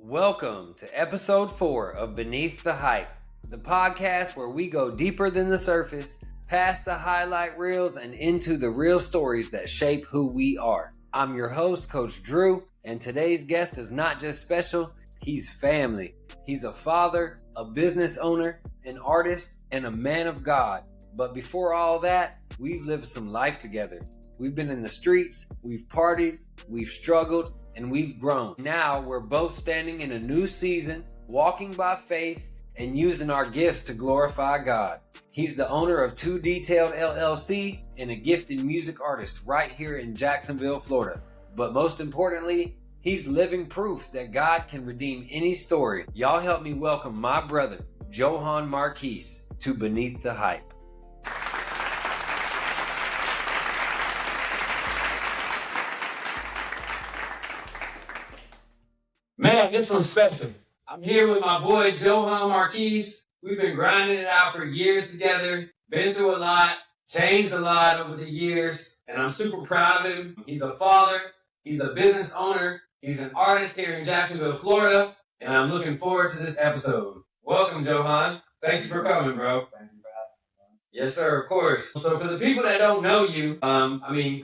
Welcome to episode 4 of Beneath the Hype, the podcast where we go deeper than the surface, past the highlight reels, and into the real stories that shape who we are. I'm your host, Coach Drew, and today's guest is not just special, he's family. He's a father, a business owner, an artist, and a man of God. But before all that, we've lived some life together. We've been in the streets, we've partied, we've struggled, and we've grown. Now we're both standing in a new season, walking by faith and using our gifts to glorify God. He's the owner of 2 Detailed LLC and a gifted music artist right here in Jacksonville, Florida. But most importantly, he's living proof that God can redeem any story. Y'all help me welcome my brother, Johan Marquise, to Beneath the Hype. Man, this one's special. I'm here with my boy, Johan Marquise. We've been grinding it out for years together, been through a lot, changed a lot over the years, and I'm super proud of him. He's a father, he's a business owner, he's an artist here in Jacksonville, Florida, and I'm looking forward to this episode. Welcome, Johan. Thank you for coming, bro. Thank you for having me. Yes, sir, of course. So for the people that don't know you,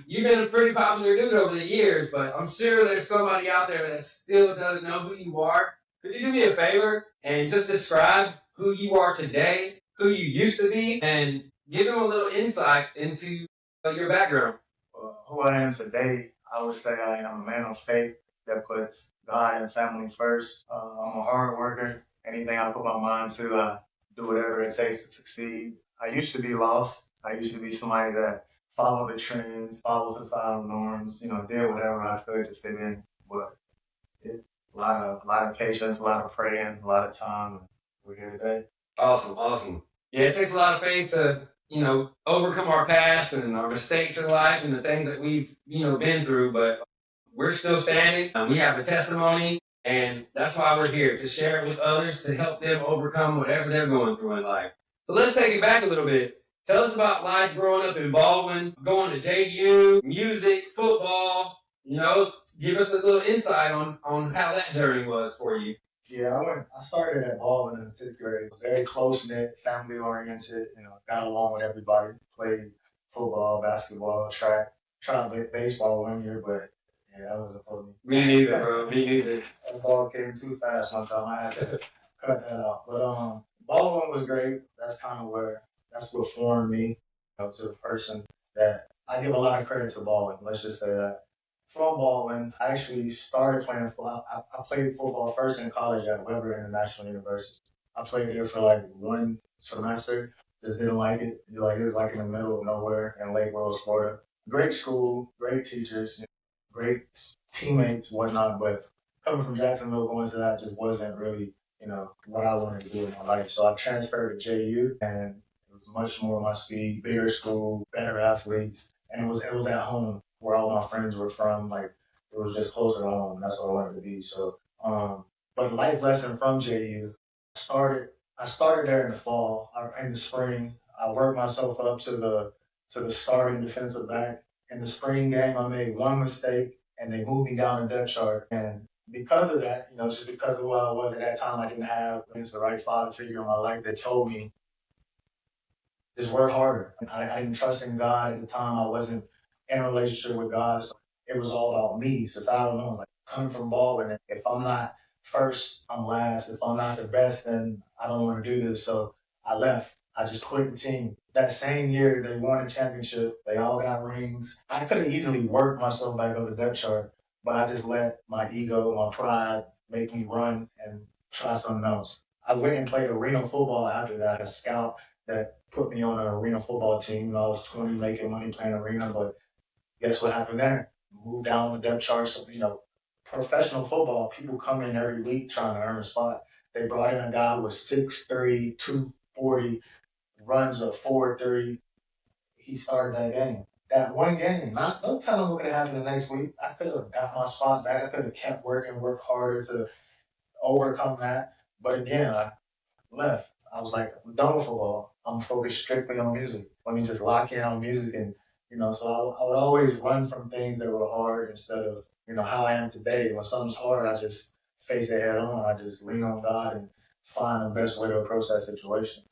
you've been a pretty popular dude over the years, but I'm sure there's somebody out there that still doesn't know who you are. Could you do me a favor and just describe who you are today, who you used to be, and give them a little insight into your background? Well, who I am today, I would say I am a man of faith that puts God and family first. I'm a hard worker. Anything I put my mind to, I do whatever it takes to succeed. I used to be lost. I used to be somebody that followed the trends, followed societal norms, did whatever I could to fit in. But a lot of patience, a lot of praying, a lot of time. We're here today. Awesome. Yeah, it takes a lot of faith to, overcome our past and our mistakes in life and the things that we've, been through, but we're still standing. We have a testimony, and that's why we're here, to share it with others, to help them overcome whatever they're going through in life. So let's take it back a little bit. Tell us about life growing up in Baldwin, going to JU, music, football, give us a little insight on how that journey was for you. Yeah, I started at Baldwin in the 6th grade. It was very close-knit, family-oriented, got along with everybody. Played football, basketball, track. Tried to play baseball one year, but yeah, that wasn't for me. Me neither, bro. Me neither. That ball came too fast one time. I had to cut that out. But Baldwin was great. That's what formed me, to the person that I give a lot of credit to Baldwin. Let's just say that. From Baldwin, I actually started playing football. I played football first in college at Weber International University. I played there for like one semester. Just didn't like it. It was like in the middle of nowhere in Lake Rose, Florida. Great school, great teachers, great teammates, whatnot. But coming from Jacksonville, going to that just wasn't really, what I wanted to do in my life. So I transferred to JU, and it was much more my speed, bigger school, better athletes, and it was at home where all my friends were from. Like, it was just closer to home. That's what I wanted to be. So, but life lesson from JU, I started there in the fall. In the spring, I worked myself up to the starting defensive back. In the spring game, I made one mistake, and they moved me down the depth chart. And because of that, just because of who I was at that time, I didn't have the right father figure in my life that told me, just work harder. I didn't trust in God at the time. I wasn't in a relationship with God. So it was all about me. Since I don't know, like, coming from Baldwin, if I'm not first, I'm last. If I'm not the best, then I don't want to do this. So I left. I just quit the team. That same year, they won a championship. They all got rings. I could have easily worked myself back up the depth chart, but I just let my ego, my pride make me run and try something else. I went and played arena football after that. A scout that put me on an arena football team. I was 20 making money playing arena, but guess what happened there? Moved down the depth chart. So, professional football, people come in every week trying to earn a spot. They brought in a guy who was 6'3", 240, runs a 4.3. He started that game. That one game, no telling what could happen the next week. I could have got my spot back. I could have kept worked harder to overcome that. But again, I left. I was like, I'm done with football. I'm focused strictly on music. Let me just lock in on music. And, so I would always run from things that were hard instead of, how I am today. When something's hard, I just face it head on. I just lean on God and find the best way to approach that situation.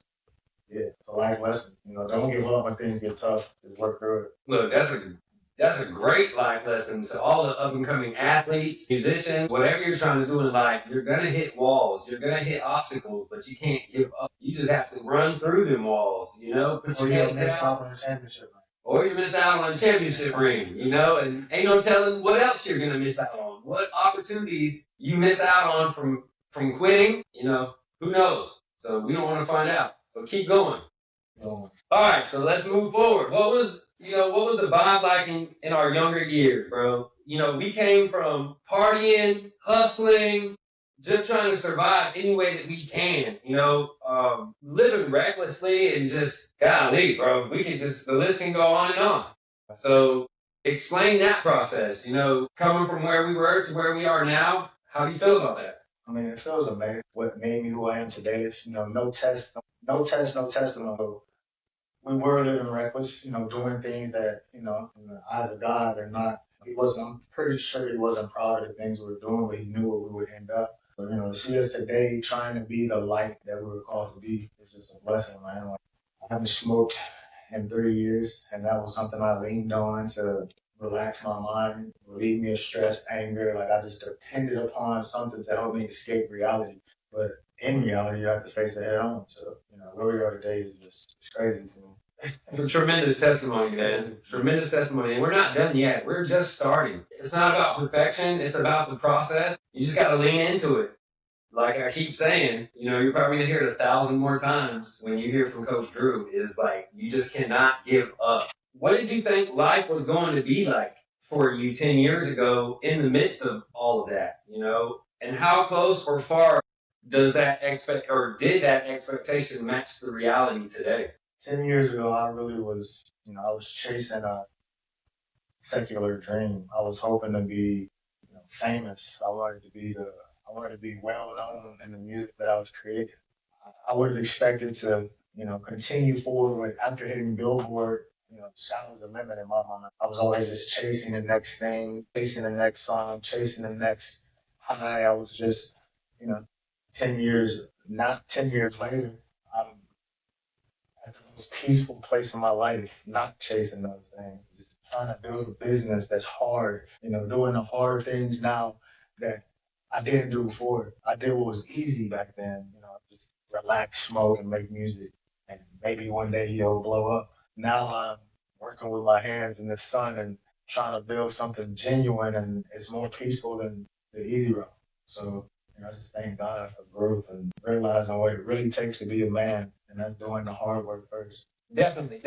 Yeah, it's a life lesson. Don't give up when things get tough. Just work through it. Look, that's a great life lesson to all the up and coming athletes, musicians, whatever you're trying to do in life. You're gonna hit walls, you're gonna hit obstacles, but you can't give up. You just have to run through them walls, put your head miss down. out on the championship. Or you miss out on a championship ring, and ain't no telling what else you're gonna miss out on. What opportunities you miss out on from quitting, who knows? So we don't want to find out. So keep going. No. All right, so let's move forward. What was the vibe like in our younger years, bro? We came from partying, hustling, just trying to survive any way that we can, living recklessly and just, golly, bro, the list can go on and on. So explain that process, coming from where we were to where we are now. How do you feel about that? I mean, it feels amazing. What made me who I am today is, no test, no testimony. We were living reckless, doing things that, in the eyes of God, they're not. I'm pretty sure he wasn't proud of the things we were doing, but he knew where we would end up. So, to see us today trying to be the light that we were called to be is just a blessing, man. Like, I haven't smoked in 3 years, and that was something I leaned on to relax my mind, relieve me of stress, anger. Like, I just depended upon something to help me escape reality. But in reality, you have to face it head on. So, where we are today is just it's crazy to me. It's a tremendous testimony, man. Tremendous testimony. And we're not done yet. We're just starting. It's not about perfection. It's about the process. You just got to lean into it. Like I keep saying, you're probably going to hear it 1,000 more times when you hear from Coach Drew, is like, you just cannot give up. What did you think life was going to be like for you 10 years ago in the midst of all of that, And how close or far did that expectation match the reality today? 10 years ago, I really was, I was chasing a secular dream. I was hoping to be, famous. I wanted to be well known in the music that I was creating. I would have expected to, continue forward after hitting Billboard. Sky's the limit in my mind. I was always just chasing the next thing, chasing the next song, chasing the next high. I was just, 10 years later, I'm at the most peaceful place in my life, not chasing those things, just trying to build a business that's hard, doing the hard things now that I didn't do before. I did what was easy back then, just relax, smoke, and make music. And maybe one day it'll blow up. Now I'm working with my hands in the sun and trying to build something genuine, and it's more peaceful than the easy route. So, I just thank God for growth and realizing what it really takes to be a man, and that's doing the hard work first. Definitely.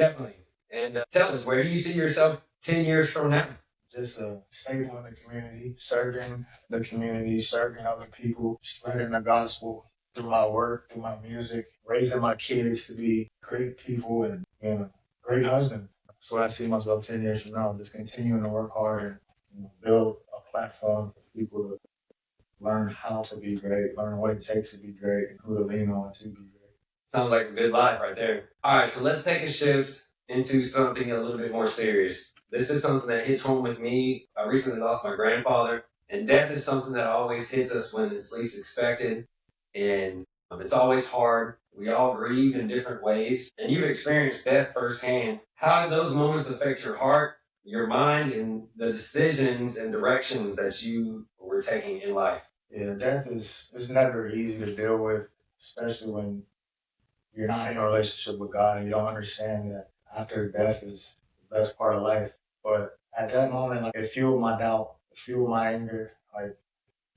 And tell us, where do you see yourself 10 years from now? Just stable in the community, serving the community, serving other people, spreading the gospel through my work, through my music, raising my kids to be great people and being a great husband. That's what I see myself 10 years from now, just continuing to work hard and build a platform for people to learn how to be great, learn what it takes to be great, and who to lean on to be great. Sounds like a good life right there. All right, so let's take a shift into something a little bit more serious. This is something that hits home with me. I recently lost my grandfather, and death is something that always hits us when it's least expected, and it's always hard. We all grieve in different ways, and you've experienced death firsthand. How did those moments affect your heart, your mind, and the decisions and directions that you were taking in life? Yeah, death is never easy to deal with, especially when you're not in a relationship with God and you don't understand that after death is the best part of life. But at that moment, like, it fueled my doubt, it fueled my anger. Like,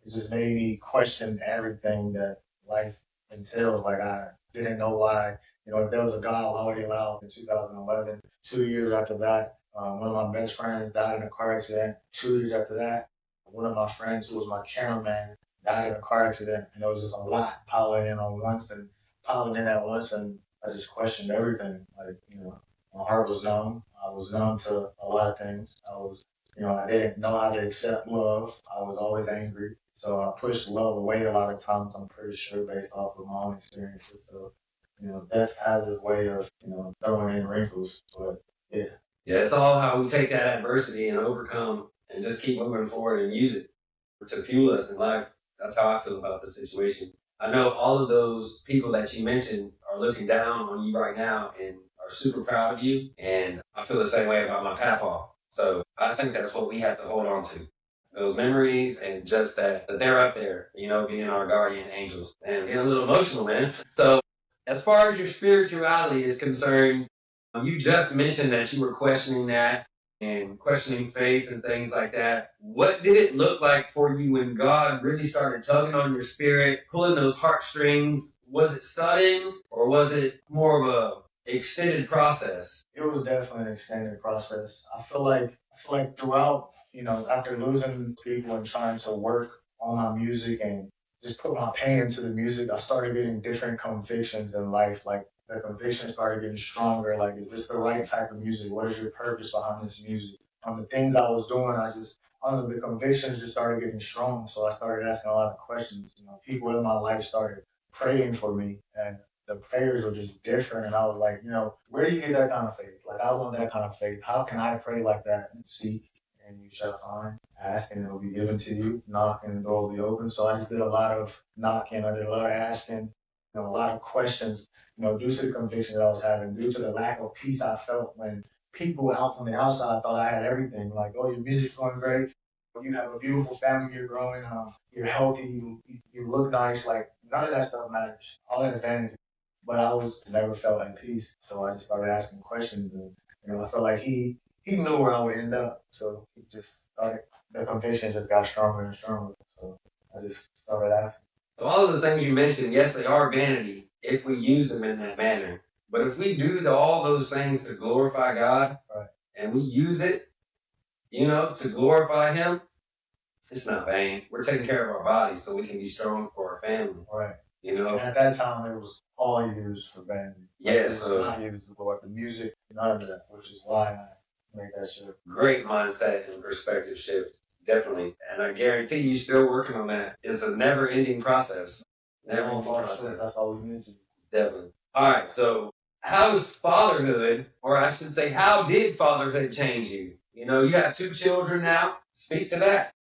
it just made me question everything that life entails. Like, I didn't know why. If there was a God, why would he allow in 2011? 2 years after that, one of my best friends died in a car accident. 2 years after that, one of my friends who was my cameraman died in a car accident. And it was just a lot piling in at once, and I just questioned everything. Like, my heart was numb. I was numb to a lot of things. I didn't know how to accept love. I was always angry. So I pushed love away a lot of times, I'm pretty sure, based off of my own experiences. So, death has its way of, throwing in wrinkles. But yeah. Yeah, it's all how we take that adversity and overcome and just keep moving forward and use it to fuel us in life. That's how I feel about the situation. I know all of those people that you mentioned are looking down on you right now and are super proud of you. And I feel the same way about my papa. So I think that's what we have to hold on to. Those memories and just that they're up there, being our guardian angels. And getting a little emotional, man. So as far as your spirituality is concerned, you just mentioned that you were questioning that and questioning faith and things like that. What did it look like for you when God really started tugging on your spirit, pulling those heartstrings? Was it sudden or was it more of a extended process? It was definitely an extended process. I feel like throughout, after losing people and trying to work on my music and just put my pain into the music, I started getting different convictions in life. Like the conviction started getting stronger. Like, is this the right type of music? What is your purpose behind this music? On the things I was doing, under the convictions just started getting strong. So I started asking a lot of questions. People in my life started praying for me, and the prayers were just different. And I was like, where do you get that kind of faith? Like, I want that kind of faith. How can I pray like that? Seek and you shall find. Ask and it will be given to you. Knock and the door will be open. So I just did a lot of knocking. I did a lot of asking, a lot of questions, due to the conviction that I was having, due to the lack of peace I felt when people out on the outside thought I had everything. Like, oh, your music's going great. You have a beautiful family. You're growing. You're healthy. You look nice. Like, none of that stuff matters. All that's vanity. But I was never felt at peace. So I just started asking questions, and I felt like he knew where I would end up. So he just started. The conviction just got stronger and stronger. So I just started asking. So all of the things you mentioned, yes, they are vanity if we use them in that manner. But if we do all those things to glorify God, right, and we use it, to glorify Him, it's not vain. We're taking care of our bodies so we can be strong for our family. Right. And at that time, it was all used for vanity. Yes. It was not used for the music, none of that, which is why I made that shift. Great mindset and perspective shift. Definitely. And I guarantee you still working on that. It's a never ending process. Never ending process. That's all we need to do. Definitely. All right. So how does fatherhood, or I should say, how did fatherhood change you? You got 2 children now. Speak to that.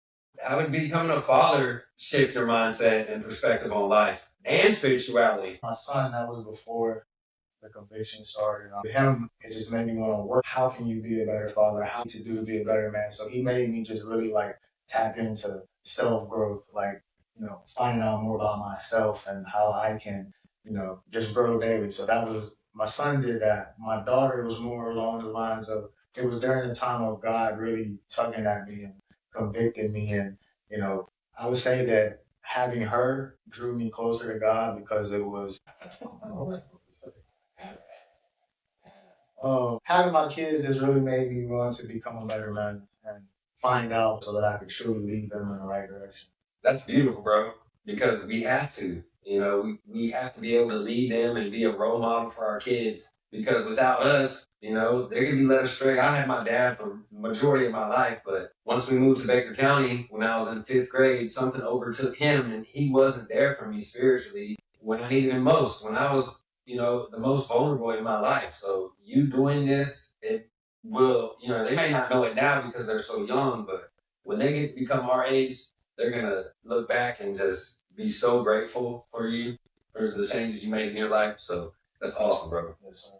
How did becoming a father shift your mindset and perspective on life and spirituality? My son, that was before the conviction started. For him, it just made me want to work. How can you be a better father? How to do to be a better man? So he made me just really like tap into self growth, like, finding out more about myself and how I can, just grow daily. So that was, my son did that. My daughter was more along the lines of, it was during the time of God really tugging at me and convicting me. And, I would say that having her drew me closer to God because it was, having my kids just really made me want to become a better man and find out so that I could truly lead them in the right direction. That's beautiful, bro. Because we have to. We have to be able to lead them and be a role model for our kids. Because without us, they're gonna be led astray. I had my dad for the majority of my life, but once we moved to Baker County when I was in 5th grade, something overtook him, and he wasn't there for me spiritually when I needed him most. When I was, the most vulnerable in my life. So you doing this, it will, they may not know it now because they're so young, but when they become our age, they're gonna look back and just be so grateful for you for the changes you made in your life. So that's awesome, bro. Yes, sir.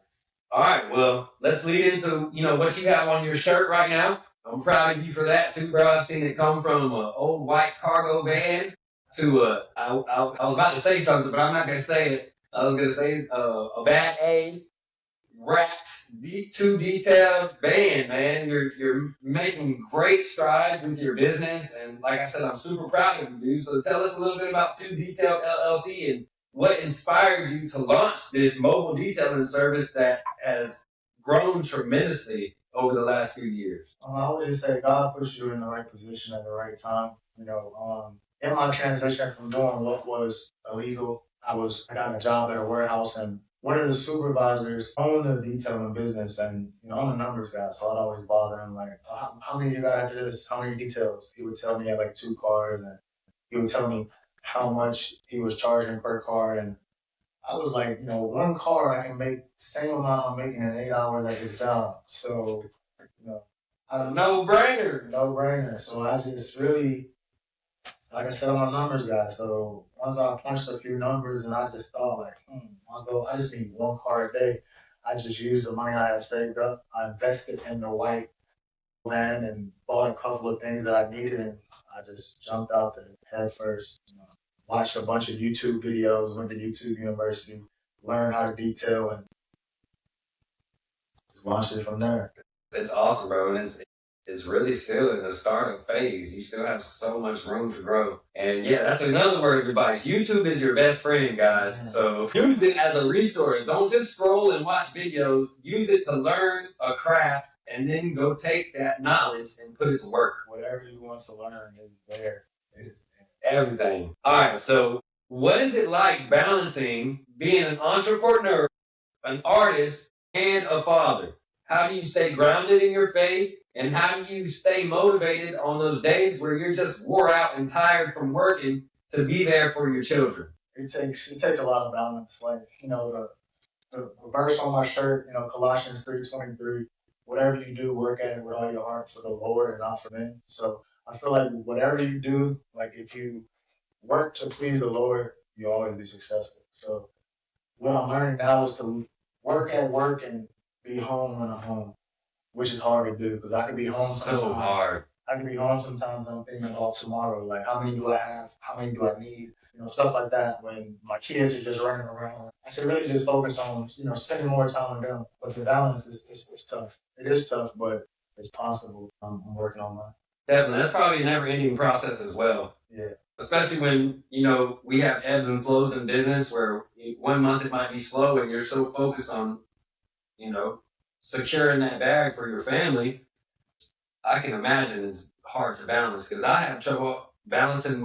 All right, well, let's lead into what you have on your shirt right now. I'm proud of you for that too, bro. I've seen it come from an old white cargo van to I was about to say something, but I'm not gonna say it. I was gonna say a bad A wrapped, too detailed band, man. You're making great strides with your business, and like I said, I'm super proud of you, dude. So tell us a little bit about Too Detailed LLC and what inspired you to launch this mobile detailing service that has grown tremendously over the last few years. I would just say God puts you in the right position at the right time. In my transition from doing what was illegal, I got a job at a warehouse, and one of the supervisors owned a detailing business, and I'm a numbers guy, so I'd always bother him like, oh, how many you got after this? How many details? He would tell me I had like 2 cars, and he would tell me how much he was charging per car, and I was like, 1 car I can make the same amount I'm making in 8 hours at this job. So, you know, No brainer. no brainer. So I just really like I said, I'm a numbers guy. So once I punched a few numbers and I just thought like, I just need one car a day. I just used the money I had saved up. I invested in the white van and bought a couple of things that I needed, and I just jumped out there head first. Watched a bunch of YouTube videos, went to YouTube University, learned how to detail, and just launched it from there. It's awesome, bro. And it's really still in the startup phase. You still have so much room to grow. And yeah, that's another word of advice. YouTube is your best friend, guys. So use it as a resource. Don't just scroll and watch videos. Use it to learn a craft and then go take that knowledge and put it to work. Whatever you want to learn is there. It is Everything. All right. So what is it like balancing being an entrepreneur, an artist, and a father? How do you stay grounded in your faith? And how do you stay motivated on those days where you're just wore out and tired from working to be there for your children? It takes a lot of balance. Like, the verse on my shirt, Colossians 3:23, whatever you do, work at it with all your heart for the Lord and not for men. So I feel like whatever you do, like if you work to please the Lord, you'll always be successful. So what I'm learning now is to work at work and be home when I'm home, which is hard to do because I can be home sometimes. So hard. I can be home sometimes. I'm thinking about tomorrow, like how many do I have? How many do I need? Stuff like that. When my kids are just running around, I should really just focus on spending more time with them. But the balance is tough. It is tough, but it's possible. I'm working on that. Definitely. That's probably a never ending process as well. Yeah. Especially when, we have ebbs and flows in business where one month it might be slow and you're so focused on, securing that bag for your family. I can imagine it's hard to balance because I have trouble balancing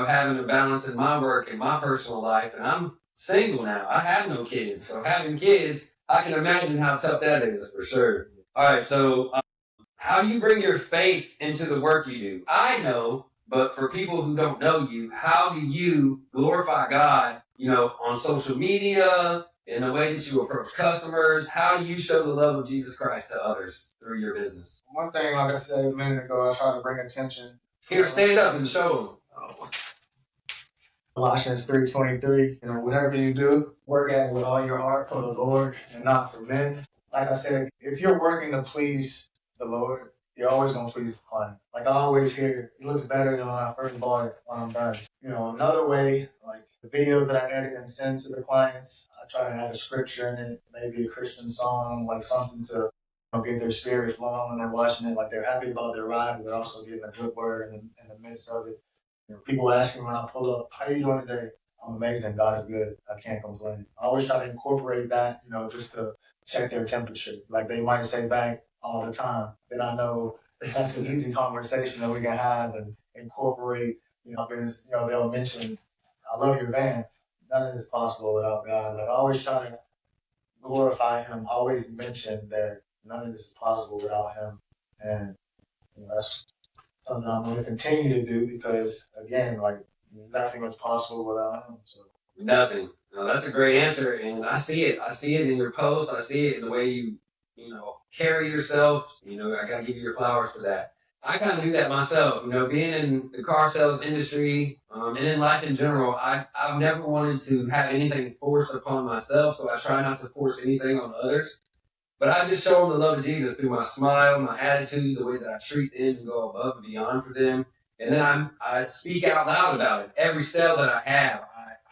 having a balance in my work and my personal life. And I'm single now. I have no kids. So having kids, I can imagine how tough that is for sure. All right. So how do you bring your faith into the work you do? I know, but for people who don't know you, how do you glorify God, on social media, in the way that you approach customers? How do you show the love of Jesus Christ to others through your business? One thing, like I said a minute ago, I try to bring attention. Here, stand up and show them. Colossians 3:23, whatever you do, work at it with all your heart for the Lord and not for men. Like I said, if you're working to please the Lord, you're always going to please the client. Like I always hear, it looks better than when I first bought it when I'm done. Another way, like the videos that I edit and send to the clients, I try to have a scripture in it, maybe a Christian song, like something to get their spirit flowing when they're watching it. Like they're happy about their ride, but also getting a good word in the midst of it. People ask me when I pull up, how you doing today? I'm amazing. God is good. I can't complain. I always try to incorporate that, just to check their temperature. Like they might say back all the time. Then I know that's an easy conversation that we can have and incorporate, because, they'll mention, I love your van. None of this is possible without God. Like I always try to glorify him. I always mention that none of this is possible without him. And that's something I'm going to continue to do because, again, like nothing was possible without him. So Nothing. No, that's a great answer, and I see it. I see it in your posts. I see it in the way you, carry yourself. I gotta give you your flowers for that. I kind of do that myself. Being in the car sales industry, and in life in general, I've never wanted to have anything forced upon myself, so I try not to force anything on others. But I just show them the love of Jesus through my smile, my attitude, the way that I treat them and go above and beyond for them. And then I speak out loud about it. Every sale that I have,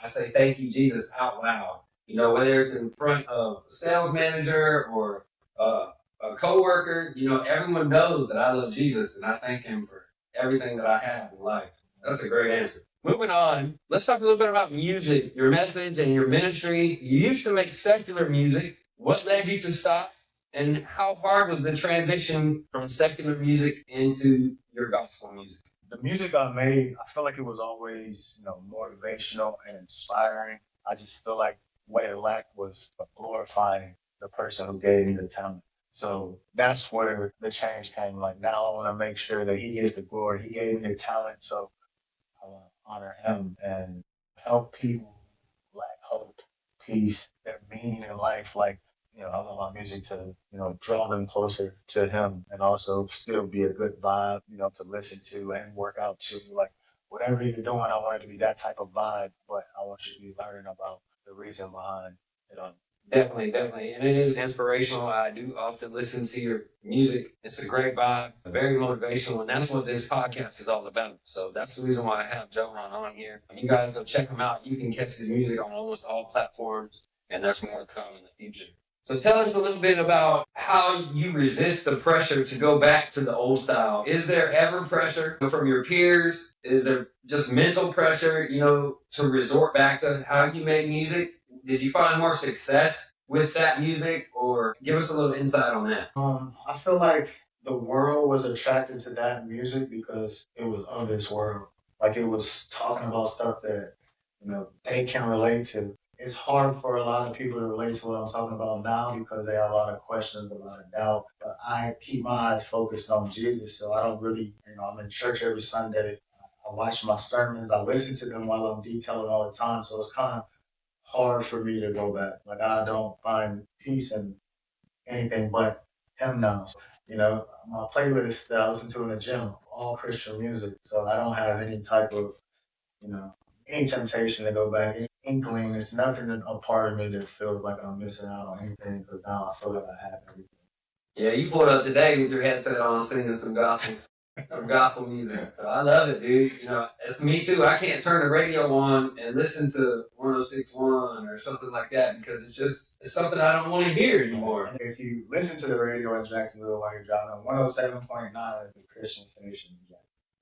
I say thank you, Jesus, out loud. Whether it's in front of a sales manager or a coworker, everyone knows that I love Jesus and I thank him for everything that I have in life. That's a great answer. Moving on, let's talk a little bit about music, your message and your ministry. You used to make secular music. What led you to stop? And how hard was the transition from secular music into your gospel music? the music I made, I feel like it was always, motivational and inspiring. I just feel like what it lacked was glorifying the person who gave me the talent. So that's where the change came. Like now I want to make sure that he gets the glory. He gave me the talent, so I want to honor him and help people lack hope, peace, their meaning in life. Like, I love my my music to, draw them closer to him and also still be a good vibe, to listen to and work out to. Like whatever you're doing, I want it to be that type of vibe, but I want you to be learning about the reason behind it all. Definitely, definitely. And it is inspirational. I do often listen to your music. It's a great vibe, very motivational. And that's what this podcast is all about. So that's the reason why I have Johan on here. You guys go check him out. You can catch his music on almost all platforms. And there's more to come in the future. So tell us a little bit about how you resist the pressure to go back to the old style. Is there ever pressure from your peers? Is there just mental pressure, to resort back to how you make music? Did you find more success with that music, or give us a little insight on that? I feel like the world was attracted to that music because it was of this world. Like it was talking about stuff that, they can relate to. It's hard for a lot of people to relate to what I'm talking about now because they have a lot of questions, a lot of doubt. But I keep my eyes focused on Jesus, so I don't really, I'm in church every Sunday. I watch my sermons. I listen to them while I'm detailing all the time. So it's kind of hard for me to go back. Like I don't find peace in anything but him now. So, my playlist that I listen to in the gym, all Christian music. So I don't have any type of, any temptation to go back. Any inkling, there's nothing a part of me that feels like I'm missing out on anything because now I feel like I have everything. Yeah, you pulled up today with your headset on, singing some gospel music. So I love it, dude. It's me too. I can't turn the radio on and listen to 106.1 or something like that because it's something I don't want to hear anymore. And if you listen to the radio in Jacksonville while you're driving, 107.9 is the Christian station.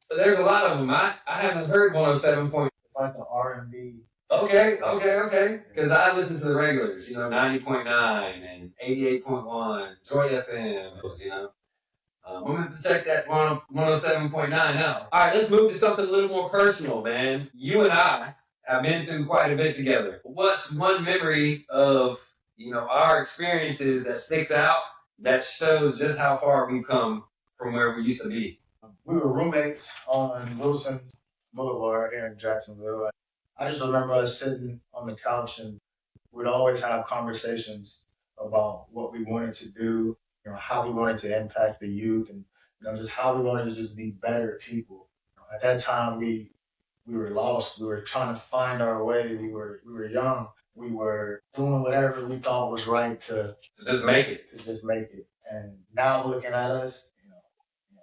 But there's a lot of them. I haven't heard 107. It's like the R&B. Okay. Because I listen to the regulars, 90.9 and 88.1, Joy FM, I'm going to have to check that 107.9 out. All right, let's move to something a little more personal, man. You and I have been through quite a bit together. What's one memory of, our experiences that sticks out that shows just how far we've come from where we used to be? We were roommates on Wilson Boulevard here in Jacksonville. I just remember us sitting on the couch and we'd always have conversations about what we wanted to do, how we wanted to impact the youth and, just how we wanted to just be better people. At that time, we were lost. We were trying to find our way. We were young. We were doing whatever we thought was right to just make it. And now looking at us,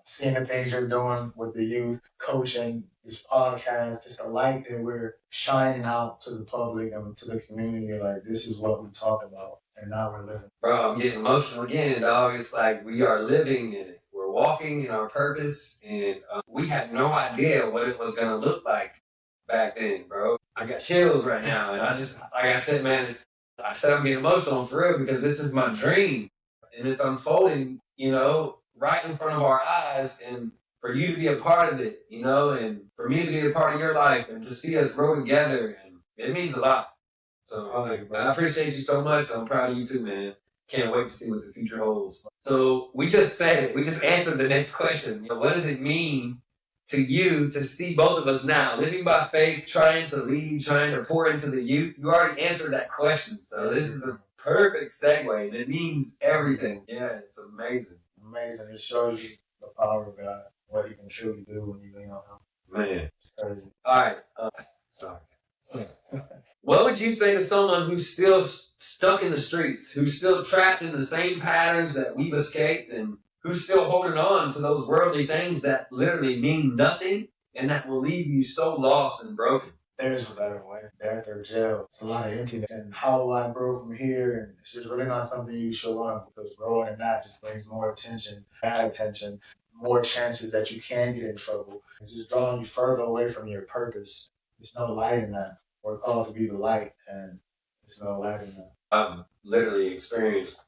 seeing the things you're doing with the youth, coaching, this podcast, it's a light that we're shining out to the public and to the community. Like, this is what we talk about, and now we're living. Bro, I'm getting emotional again, dog. It's like we are living in it. We're walking in our purpose, and we had no idea what it was going to look like back then, bro. I got chills right now, and like I said, man, I said I'm getting emotional for real because this is my dream, and it's unfolding, right in front of our eyes, and for you to be a part of it, and for me to be a part of your life and to see us grow together, and it means a lot. So I appreciate you so much. I'm proud of you too, man. Can't wait to see what the future holds. So we just said it. We just answered the next question. What does it mean to you to see both of us now, living by faith, trying to lead, trying to pour into the youth? You already answered that question. So this is a perfect segue. And it means everything. Yeah, it's amazing. Amazing. It shows you the power of God, what He can truly do when you lean on Him. Man. All right. Sorry. What would you say to someone who's still stuck in the streets, who's still trapped in the same patterns that we've escaped, and who's still holding on to those worldly things that literally mean nothing and that will leave you so lost and broken? There's a better way. Death or jail. It's a lot of emptiness. And how do I grow from here? And it's just really not something you should learn because growing in that just brings more attention, bad attention, more chances that you can get in trouble. It's just drawing you further away from your purpose. There's no light in that. We're called to be the light, and there's no light in that. I've literally experienced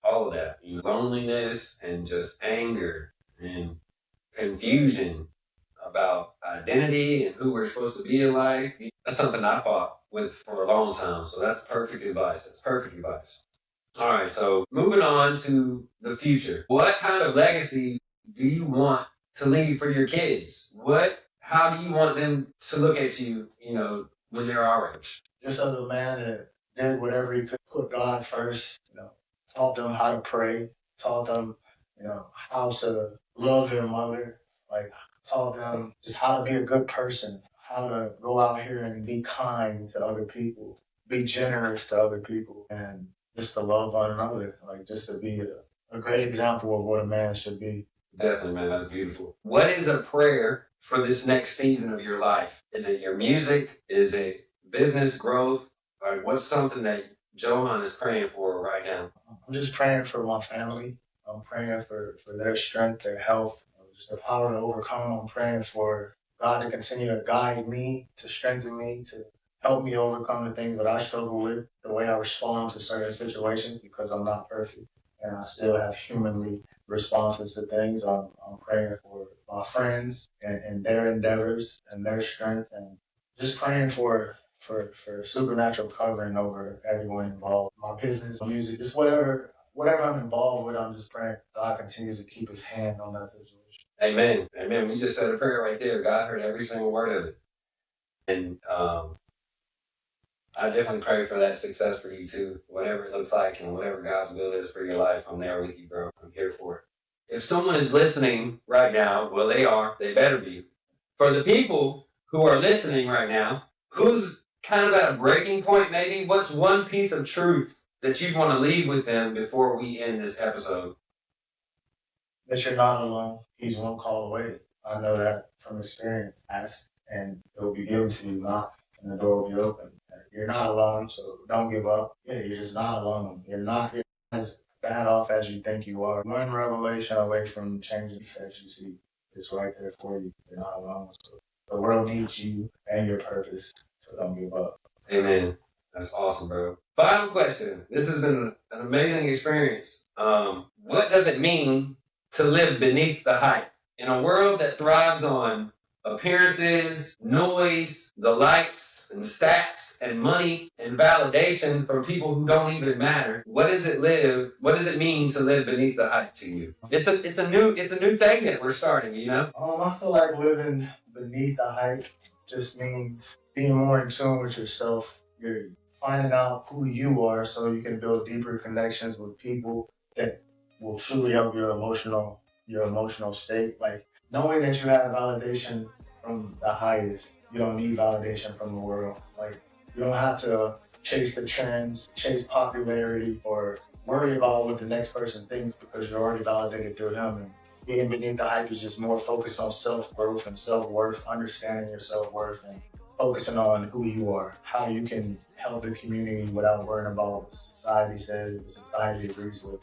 all of that. Loneliness and just anger and confusion about identity and who we're supposed to be in life. That's something I fought with for a long time. So that's perfect advice. All right, so moving on to the future. What kind of legacy do you want to leave for your kids? How do you want them to look at you, when they're our age? Just as a man that did whatever he could, put God first, taught them how to pray, taught them, how to love their mother, like taught them just how to be a good person, how to go out here and be kind to other people, be generous to other people, and just to love one another, like just to be a great example of what a man should be. Definitely, man. That's beautiful. What is a prayer for this next season of your life? Is it your music? Is it business growth? Or what's something that Johan is praying for right now? I'm just praying for my family. I'm praying for their strength, their health, just the power to overcome. I'm praying for God to continue to guide me, to strengthen me, to help me overcome the things that I struggle with, the way I respond to certain situations, because I'm not perfect and I still have humanly responses to things. I'm praying for my friends and their endeavors and their strength, and just praying for supernatural covering over everyone involved. My business, my music, just whatever I'm involved with, I'm just praying God continues to keep his hand on that situation. Amen. Amen. We just said a prayer right there. God heard every single word of it. And I definitely pray for that success for you too. Whatever it looks like and whatever God's will is for your life, I'm there with you, bro. I'm here for it. If someone is listening right now, well, they better be. For the people who are listening right now, who's kind of at a breaking point maybe, what's one piece of truth that you'd want to leave with them before we end this episode? That you're not alone. He's one call away. I know that from experience. Ask and it will be given to you. Knock and the door will be open. You're not alone, so don't give up. Yeah, you're just not alone. You're not as bad off as you think you are. One revelation away from changing that you see. It's right there for you. You're not alone. So the world needs you and your purpose, so don't give up. Amen. That's awesome, bro. Final question. This has been an amazing experience. What does it mean to live beneath the hype? In a world that thrives on appearances, noise, the lights and stats and money and validation from people who don't even matter, what does it mean to live beneath the hype to you? It's a new thing that we're starting, you know? I feel like living beneath the hype just means being more in tune with yourself. You're finding out who you are so you can build deeper connections with people that will truly help your emotional state. Like knowing that you have validation from the highest. You don't need validation from the world. Like you don't have to chase the trends, chase popularity, or worry about what the next person thinks because you're already validated through them. And being beneath the hype is just more focused on self-growth and self-worth, understanding your self-worth and focusing on who you are, how you can help the community without worrying about what society says, what society agrees with.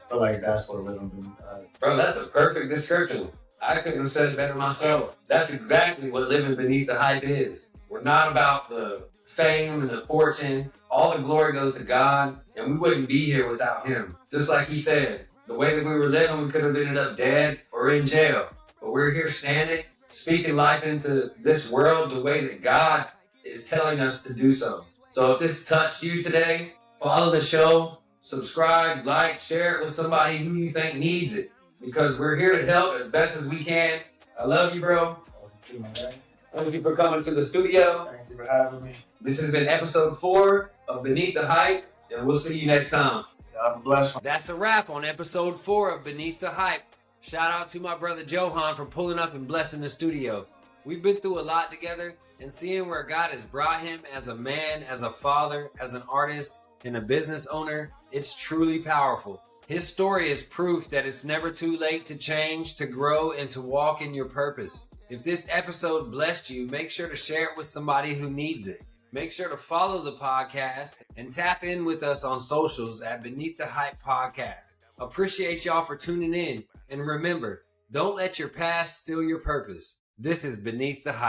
I feel like that's what living beneath the hype. Bro, that's a perfect description. I couldn't have said it better myself. That's exactly what living beneath the hype is. We're not about the fame and the fortune. All the glory goes to God, and we wouldn't be here without him. Just like he said, the way that we were living, we could have ended up dead or in jail. But we're here standing, speaking life into this world the way that God is telling us to do so. So if this touched you today, follow the show, subscribe, like, share it with somebody who you think needs it. Because we're here to help as best as we can. I love you, bro. Thank you for coming to the studio. Thank you for having me. This has been episode 4 of Beneath the Hype, and we'll see you next time. God bless. That's a wrap on episode 4 of Beneath the Hype. Shout out to my brother Johan for pulling up and blessing the studio. We've been through a lot together, and seeing where God has brought him as a man, as a father, as an artist, and a business owner, it's truly powerful. His story is proof that it's never too late to change, to grow, and to walk in your purpose. If this episode blessed you, make sure to share it with somebody who needs it. Make sure to follow the podcast and tap in with us on socials at Beneath the Hype Podcast. Appreciate y'all for tuning in. And remember, don't let your past steal your purpose. This is Beneath the Hype.